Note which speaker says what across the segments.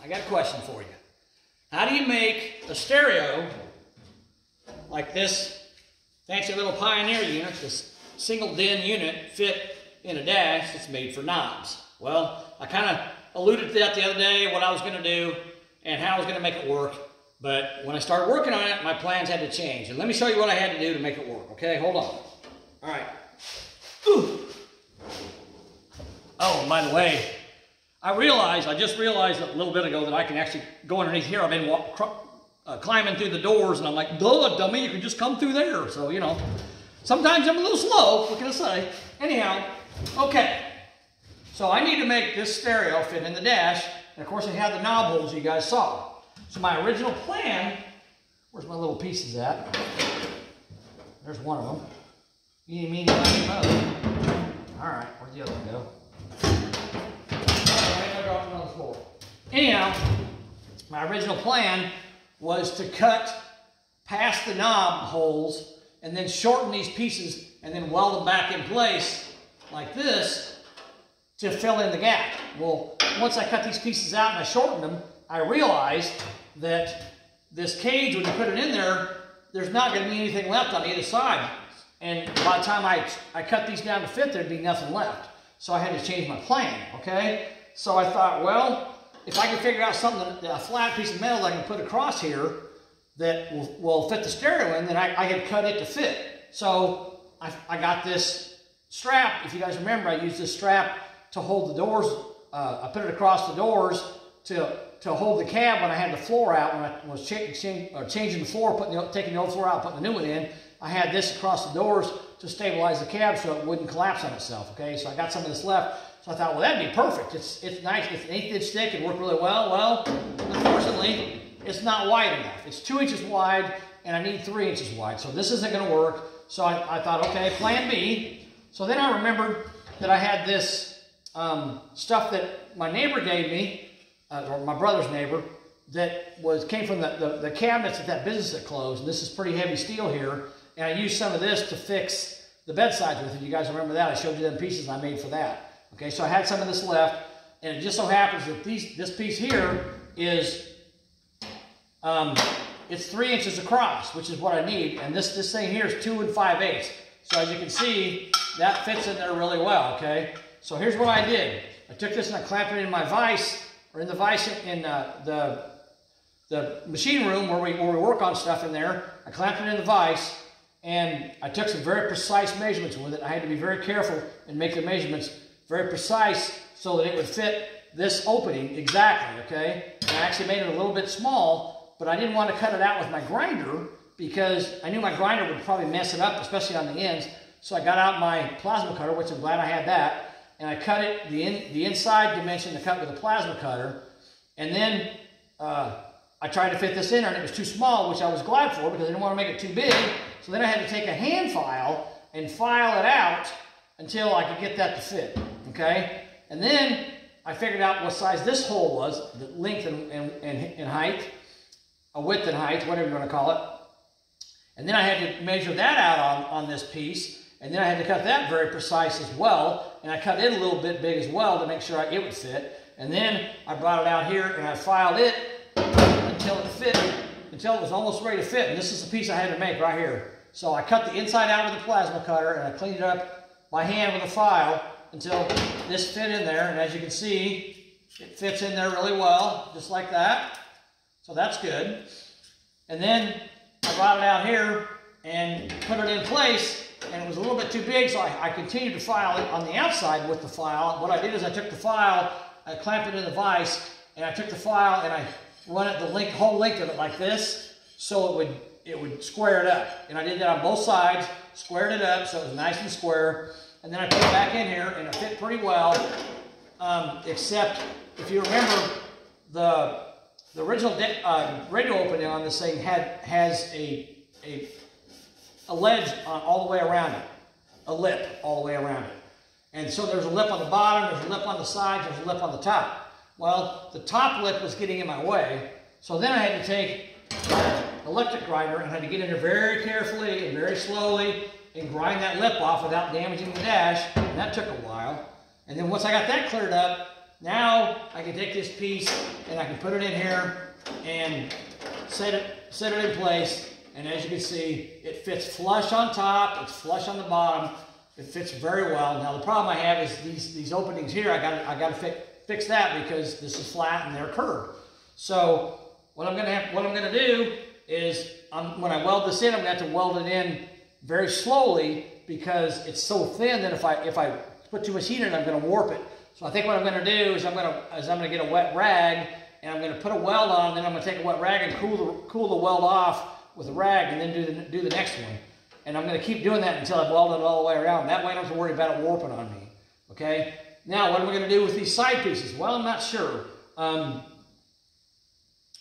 Speaker 1: I got a question for you. How do you make a stereo like this fancy little Pioneer unit, this single DIN unit, fit in a dash that's made for knobs? Well, I kind of alluded to that the other day, what I was going to do and how I was going to make it work. But when I started working on it, my plans had to change. And let me show you what I had to do to make it work, okay? Hold on. All right. Ooh. Oh, and by the way, I just realized a little bit ago that I can actually go underneath here. I've been climbing through the doors, and I'm like, duh, dummy, you can just come through there. So, you know, sometimes I'm a little slow, what can I say? Anyhow, okay. So I need to make this stereo fit in the dash. And of course, it had the knob holes you guys saw. So my original plan, where's my little pieces at? There's one of them. Eeny, meeny, miny, mo. All right, where'd the other one go? On the floor. Anyhow, my original plan was to cut past the knob holes and then shorten these pieces and then weld them back in place like this to fill in the gap. Well, once I cut these pieces out and I shortened them, I realized that this cage, when you put it in there, there's not going to be anything left on either side. And by the time I cut these down to fit, there'd be nothing left. So I had to change my plan, okay? So I thought, well, if I can figure out something, a flat piece of metal that I can put across here that will fit the stereo in, then I had cut it to fit. So I got this strap. If you guys remember, I used this strap to hold the doors. I put it across the doors to hold the cab when I had the floor out. When I was changing the floor, taking the old floor out, putting the new one in, I had this across the doors to stabilize the cab so it wouldn't collapse on itself, okay? So I got some of this left. So I thought, well, that'd be perfect. It's nice. It's an 1/8 inch thick. It worked really well. Well, unfortunately, it's not wide enough. It's 2 inches wide, and I need 3 inches wide. So this isn't going to work. So I thought, okay, plan B. So then I remembered that I had this stuff that my neighbor gave me, or my brother's neighbor, that came from the cabinets at that business that closed. And this is pretty heavy steel here. And I used some of this to fix the bedsides with it. You guys remember that? I showed you them pieces I made for that. Okay, so I had some of this left, and it just so happens that this piece here is, it's 3 inches across, which is what I need, and this thing here is 2 5/8. So as you can see, that fits in there really well, okay? So here's what I did. I took this and I clamped it in my vise, or in the vise in the machine room where we work on stuff in there. I clamped it in the vise, and I took some very precise measurements with it. I had to be very careful and make the measurements very precise so that it would fit this opening exactly, okay? And I actually made it a little bit small, but I didn't want to cut it out with my grinder because I knew my grinder would probably mess it up, especially on the ends. So I got out my plasma cutter, which I'm glad I had that, and I cut it, the inside dimension to cut with a plasma cutter, and then I tried to fit this in there, and it was too small, which I was glad for because I didn't want to make it too big. So then I had to take a hand file and file it out until I could get that to fit, okay? And then I figured out what size this hole was, the length and height, a width and height, whatever you want to call it. And then I had to measure that out on this piece, and then I had to cut that very precise as well, and I cut it a little bit big as well to make sure it would fit. And then I brought it out here and I filed it until it fit, until it was almost ready to fit. And this is the piece I had to make right here. So I cut the inside out with a plasma cutter, and I cleaned it up by hand with a file until this fit in there. And as you can see, it fits in there really well, just like that. So that's good. And then I brought it out here and put it in place, and it was a little bit too big, so I continued to file it on the outside with the file. What I did is I took the file, I clamped it in the vise, and I took the file and I run it the whole length of it like this, so it would square it up. And I did that on both sides, squared it up so it was nice and square. And then I put it back in here, and it fit pretty well, except if you remember, the original radio opening on this thing has a ledge all the way around it, a lip all the way around it. And so there's a lip on the bottom, there's a lip on the sides, there's a lip on the top. Well, the top lip was getting in my way, so then I had to take an electric grinder and I had to get in there very carefully and very slowly and grind that lip off without damaging the dash, and that took a while. And then once I got that cleared up, Now I can take this piece and I can put it in here and set it in place. And as you can see, it fits flush on top, it's flush on the bottom. It fits very well. Now the problem I have is these openings here. I got to fix that because this is flat and they're curved. So what I'm gonna do is when I weld this in, I'm gonna have to weld it in very slowly because it's so thin that if I put too much heat in it, I'm gonna warp it. So I think what I'm gonna do is I'm gonna get a wet rag and I'm gonna put a weld on, and then I'm gonna take a wet rag and cool the weld off with a rag, and then do the next one. And I'm gonna keep doing that until I've welded it all the way around. That way I don't have to worry about it warping on me. Okay. Now what am I gonna do with these side pieces? Well, I'm not sure.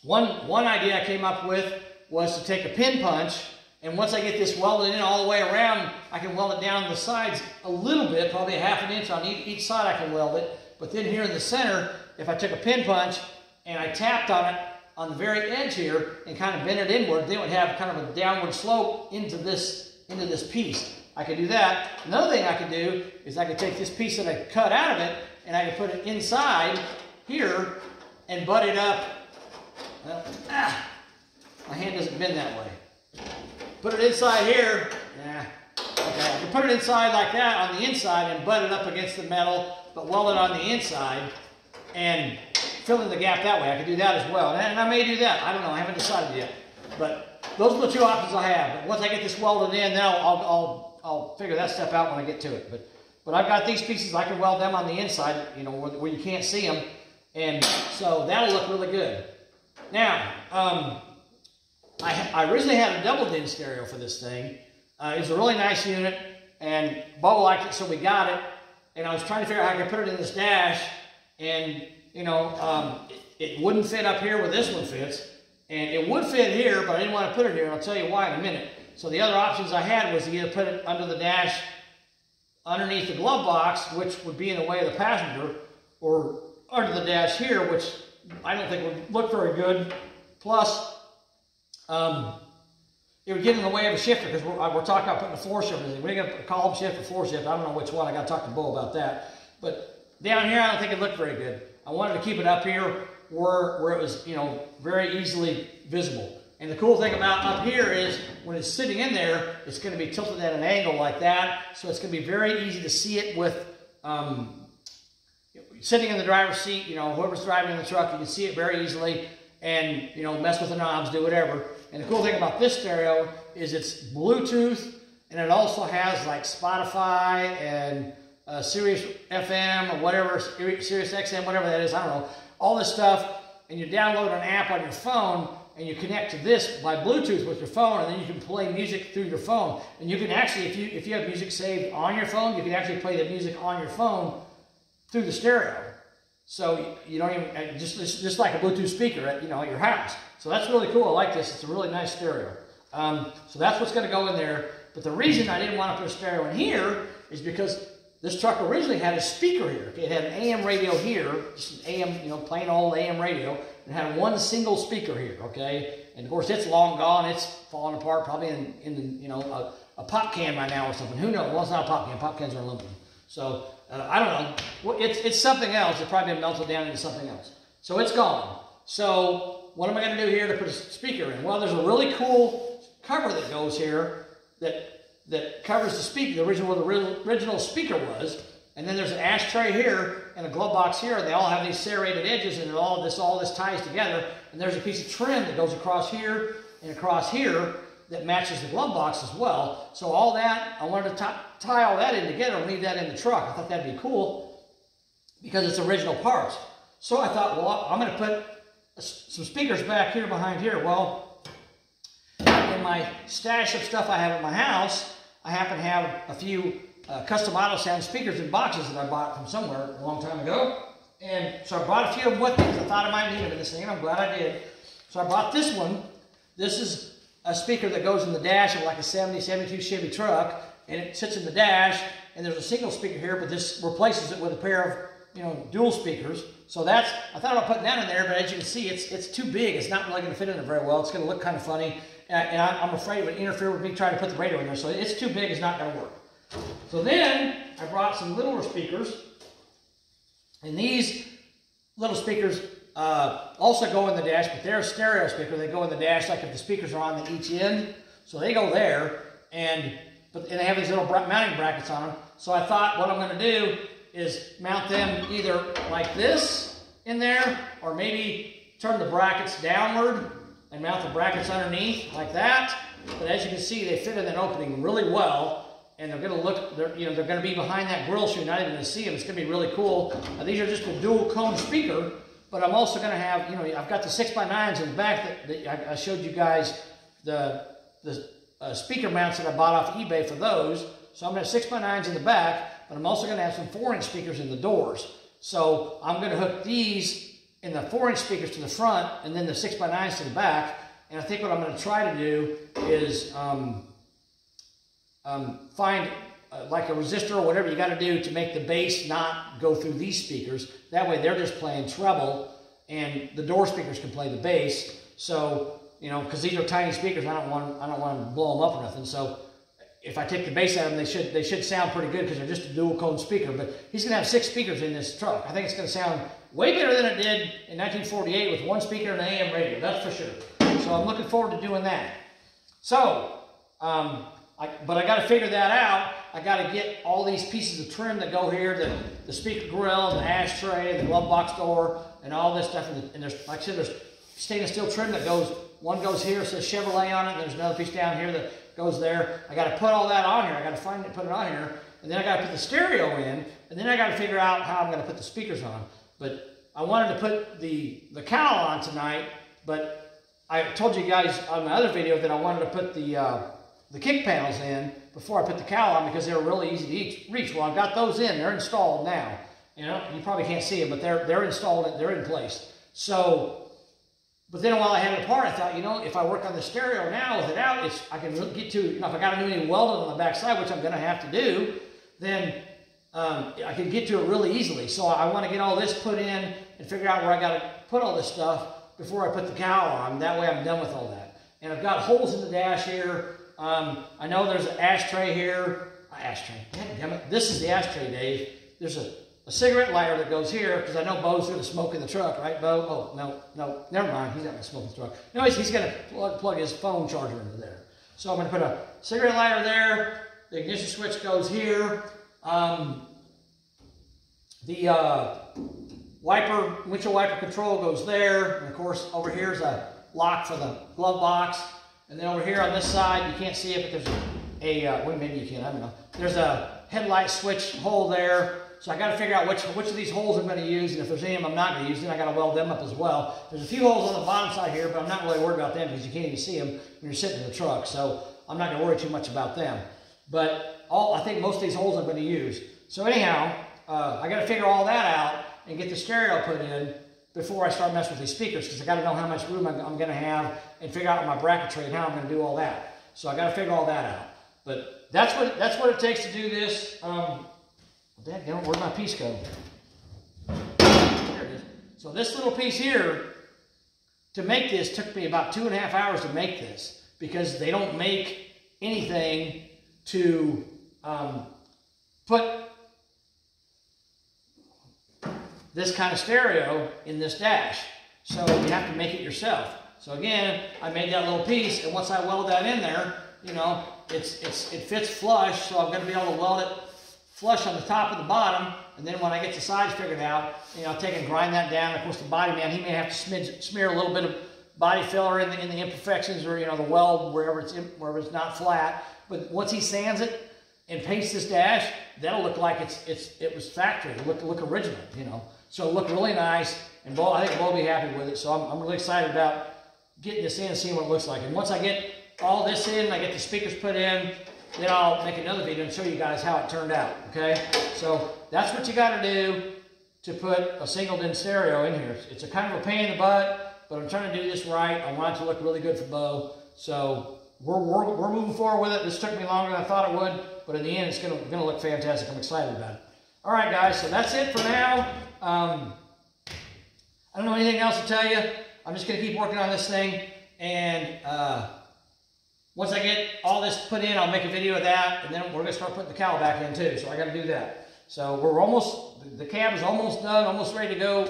Speaker 1: One idea I came up with was to take a pin punch, and once I get this welded in all the way around, I can weld it down the sides a little bit, probably a ½ inch on each side I can weld it. But then here in the center, if I took a pin punch and I tapped on it on the very edge here and kind of bent it inward, then it would have kind of a downward slope into this piece. I could do that. Another thing I could do is I could take this piece that I cut out of it and I could put it inside here and butt it up. Well, my hand doesn't bend that way. Put it inside here. Yeah. Okay, I can put it inside like that on the inside and butt it up against the metal, but weld it on the inside and fill in the gap that way. I could do that as well. And I may do that. I don't know. I haven't decided yet. But those are the two options I have. But once I get this welded in, then I'll figure that stuff out when I get to it. But I've got these pieces. I can weld them on the inside, you know, where you can't see them. And so that'll look really good. Now, I originally had a double-din stereo for this thing. It's a really nice unit, and Bo liked it, so we got it. And I was trying to figure out how I could put it in this dash, and you know, it wouldn't fit up here where this one fits, and it would fit here, but I didn't want to put it here, and I'll tell you why in a minute. So the other options I had was to either put it under the dash, underneath the glove box, which would be in the way of the passenger, or under the dash here, which I don't think would look very good. Plus, it would get in the way of a shifter, because we're talking about putting a 4-shifter. We're going to column shift or 4-shift. I don't know which one. I got to talk to Bo about that. But down here, I don't think it looked very good. I wanted to keep it up here where it was, you know, very easily visible. And the cool thing about up here is when it's sitting in there, it's going to be tilted at an angle like that. So it's going to be very easy to see it with sitting in the driver's seat. You know, whoever's driving the truck, you can see it very easily. And, you know, mess with the knobs, do whatever. And the cool thing about this stereo is it's Bluetooth, and it also has like Spotify and Sirius FM or whatever, Sirius XM, whatever that is, I don't know, all this stuff. And you download an app on your phone, and you connect to this by Bluetooth with your phone, and then you can play music through your phone. And you can actually, if you have music saved on your phone, you can actually play the music on your phone through the stereo. So you don't even, just like a Bluetooth speaker at, you know, at your house. So that's really cool. I like this. It's a really nice stereo. So that's what's going to go in there. But the reason I didn't want to put a stereo in here is because this truck originally had a speaker here. Okay, it had an AM radio here, just an AM, you know, plain old AM radio. It had one single speaker here. Okay, and of course it's long gone. It's falling apart, probably in you know, a pop can by now or something. Who knows? Well, it's not a pop can. Pop cans are aluminum. So I don't know. Well, it's something else. It's probably been melted down into something else. So it's gone. So what am I going to do here to put a speaker in? Well, there's a really cool cover that goes here that covers the speaker, the original speaker was. And then there's an ashtray here and a glove box here. They all have these serrated edges, and all this ties together. And there's a piece of trim that goes across here and across here that matches the glove box as well. So all that, I wanted to tie all that in together and leave that in the truck. I thought that'd be cool because it's original parts. So I thought, well, I'm going to put some speakers back here behind here. Well, in my stash of stuff I have at my house, I happen to have a few custom auto sound speakers in boxes that I bought from somewhere a long time ago. And so I brought a few of them with me because I thought I might need them in this thing, and I'm glad I did. So I bought this one. This is a speaker that goes in the dash of like a 70, 72 Chevy truck, and it sits in the dash, and there's a single speaker here, but this replaces it with a pair of, you know, dual speakers. So that's, I thought about putting that in there, but as you can see, it's too big. It's not really going to fit in there very well. It's going to look kind of funny, and I'm afraid it would interfere with me trying to put the radio in there. So it's too big. It's not going to work. So then I brought some littler speakers, and these little speakers also go in the dash, but they're a stereo speaker. They go in the dash like if the speakers are on each end. So they go there, and they have these little mounting brackets on them. So I thought what I'm going to do is mount them either like this in there, or maybe turn the brackets downward and mount the brackets underneath like that. But as you can see, they fit in that opening really well. And they're going to look, they're going to be behind that grill, so you're not even going to see them. It's going to be really cool. These are just a dual cone speaker, but I'm also going to have, I've got the 6x9s in the back that I showed you guys the speaker mounts that I bought off eBay for those. So I'm going to have 6x9s in the back, but I'm also going to have some 4-inch speakers in the doors. So I'm going to hook these in the 4-inch speakers to the front, and then the 6x9s to the back. And I think what I'm going to try to do is find like a resistor or whatever you got to do to make the bass not go through these speakers. That way they're just playing treble, and the door speakers can play the bass. So because these are tiny speakers, I don't want to blow them up or nothing. So if I take the bass out of them, they should sound pretty good because they're just a dual cone speaker. But he's going to have 6 speakers in this truck. I think it's going to sound way better than it did in 1948 with 1 speaker and an AM radio. That's for sure. So I'm looking forward to doing that. So. But I got to figure that out. I got to get all these pieces of trim that go here, the speaker grill, the ashtray, the glove box door, and all this stuff. And there's, like I said, there's stainless steel trim that goes, one goes here, it says Chevrolet on it, and there's another piece down here that goes there. I got to put all that on here. I got to find it and put it on here. And then I got to put the stereo in, and then I got to figure out how I'm going to put the speakers on. But I wanted to put the cowl on tonight, but I told you guys on my other video that I wanted to put the kick panels in before I put the cowl on because they were really easy to reach. Well, I've got those in. They're installed now. You probably can't see them, but they're installed. They're in place. So, but then while I had it apart, I thought, if I work on the stereo now with it out, I can get to, if I got to do any welding on the back side, which I'm going to have to do, then I can get to it really easily. So I want to get all this put in and figure out where I got to put all this stuff before I put the cowl on. That way I'm done with all that. And I've got holes in the dash here. I know there's an ashtray here. Ashtray. Damn it. This is the ashtray, Dave. There's a cigarette lighter that goes here because I know Bo's going to smoke in the truck, right, Bo? Oh, no. Never mind. He's not going to smoke in the truck. No, he's going to plug his phone charger into there. So I'm going to put a cigarette lighter there. The ignition switch goes here. The windshield wiper control goes there. And, of course, over here is a lock for the glove box. And then over here on this side, you can't see it, but there's well, maybe you can, I don't know. There's a headlight switch hole there. So I got to figure out which of these holes I'm going to use, and if there's any of them I'm not going to use, then I got to weld them up as well. There's a few holes on the bottom side here, but I'm not really worried about them because you can't even see them when you're sitting in the truck. So I'm not going to worry too much about them. But I think most of these holes I'm going to use. So anyhow, I got to figure all that out and get the stereo put in before I start messing with these speakers, because I got to know how much room I'm going to have and figure out my bracket tray and how I'm going to do all that. So I got to figure all that out. But that's what it takes to do this. Dadgummit, where'd my piece go? There it is. So this little piece here, to make this, took me about 2.5 hours to make this, because they don't make anything to put this kind of stereo in this dash. So you have to make it yourself. So again, I made that little piece, and once I weld that in there, it fits flush, so I'm going to be able to weld it flush on the top and the bottom, and then when I get the sides figured out, I'll take and grind that down. Of course, the body man, he may have to smear a little bit of body filler in the imperfections, or the weld wherever it's not flat. But once he sands it and paints this dash, that'll look like it was factory. It'll look original, So it'll look really nice, and I think Bo will be happy with it. So I'm really excited about getting this in and seeing what it looks like. And once I get all this in, I get the speakers put in, then I'll make another video and show you guys how it turned out, okay? So that's what you got to do to put a single-din stereo in here. It's a kind of a pain in the butt, but I'm trying to do this right. I want it to look really good for Bo. So we're moving forward with it. This took me longer than I thought it would, but in the end, it's gonna look fantastic. I'm excited about it. All right, guys, so that's it for now. I don't know anything else to tell you. I'm just going to keep working on this thing, and once I get all this put in, I'll make a video of that, and then we're going to start putting the cowl back in too, so I got to do that. So the cab is almost done, almost ready to go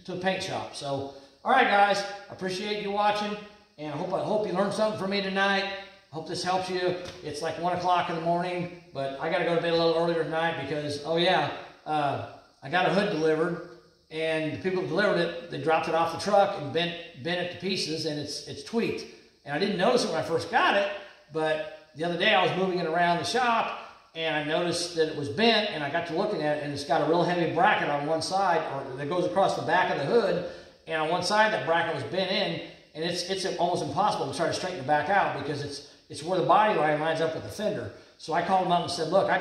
Speaker 1: to the paint shop. So, all right, guys, I appreciate you watching, and I hope you learned something from me tonight. I hope this helps you. It's like 1 o'clock in the morning, but I got to go to bed a little earlier tonight because, oh yeah, I got a hood delivered, and the people who delivered it, they dropped it off the truck and bent it to pieces, and it's tweaked. And I didn't notice it when I first got it, but the other day I was moving it around the shop, and I noticed that it was bent, and I got to looking at it, and it's got a real heavy bracket on one side, or that goes across the back of the hood, and on one side that bracket was bent in, and it's almost impossible to try to straighten it back out because it's where the body line lines up with the fender. So I called them up and said, look,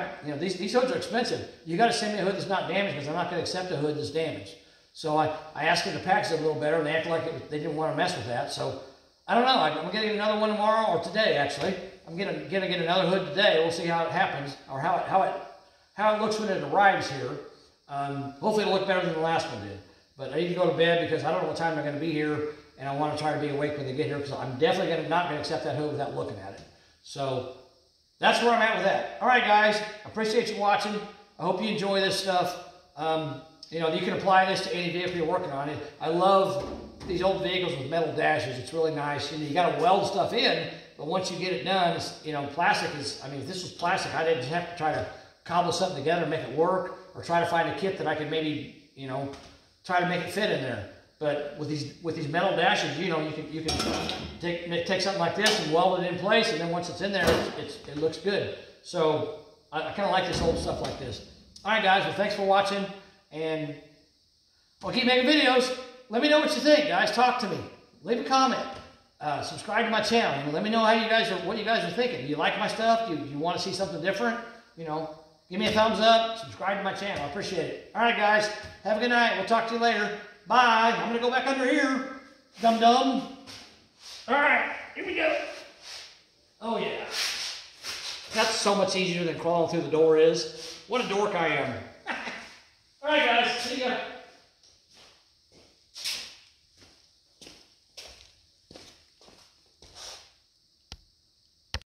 Speaker 1: these hoods are expensive. You got to send me a hood that's not damaged because I'm not going to accept a hood that's damaged. So I asked them to package it a little better, and they acted like they didn't want to mess with that. So I don't know. I'm going to get another one tomorrow, or today actually. I'm going to get another hood today. We'll see how it happens, or how it looks when it arrives here. Hopefully it'll look better than the last one did. But I need to go to bed because I don't know what time they're going to be here, and I want to try to be awake when they get here because I'm definitely not going to accept that hood without looking at it. So that's where I'm at with that. All right, guys. I appreciate you watching. I hope you enjoy this stuff. You can apply this to any vehicle you're working on. I love these old vehicles with metal dashes. It's really nice. You got to weld stuff in, but once you get it done, plastic is, if this was plastic, I'd just have to try to cobble something together and make it work, or try to find a kit that I could maybe, try to make it fit in there. But with these metal dashes, you can take something like this and weld it in place, and then once it's in there, it looks good. So I kind of like this old stuff like this. All right, guys. Well, thanks for watching, and I'll keep making videos. Let me know what you think, guys. Talk to me. Leave a comment. Subscribe to my channel. Let me know what you guys are thinking. Do you like my stuff? Do you want to see something different? Give me a thumbs up. Subscribe to my channel. I appreciate it. All right, guys. Have a good night. We'll talk to you later. Bye. I'm going to go back under here. Dum-dum. All right. Here we go. Oh, yeah. That's so much easier than crawling through the door is. What a dork I am. All right, guys. See ya.